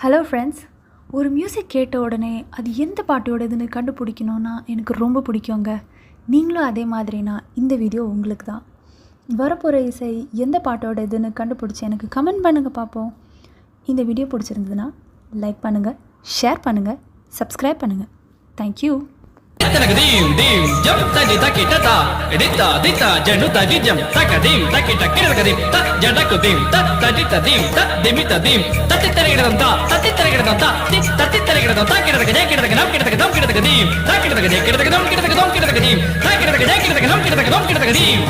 Hello friends. ஒரு music கேட்ட உடனே அது எந்த பாட்டோடதுன்னு கண்டுபிடிக்கணுன்னா எனக்கு ரொம்ப பிடிக்குங்க. நீங்களும் அதே மாதிரினா இந்த வீடியோ உங்களுக்கு தான். வரப்போகிற இசை எந்த பாட்டோட இதுன்னு கண்டுபிடிச்சி எனக்கு கமெண்ட் பண்ணுங்கள் பார்ப்போம். இந்த வீடியோ பிடிச்சிருந்ததுன்னா லைக் பண்ணுங்கள், ஷேர் பண்ணுங்கள், சப்ஸ்கிரைப் பண்ணுங்கள். Thank you. dim dim jam tadi taki tata edita dita janu tadi jam takadim taki takiragadim ta jadakudim ta tadi tadim ta demita dim tati tarigadam ta tati tarigadam ta tati tarigadam ta kiradaga kiradaga nam kiradaga dam kiradaga dim ta kiradaga kiradaga dam kiradaga dam kiradaga dim ta kiradaga kiradaga nam kiradaga dam kiradaga dim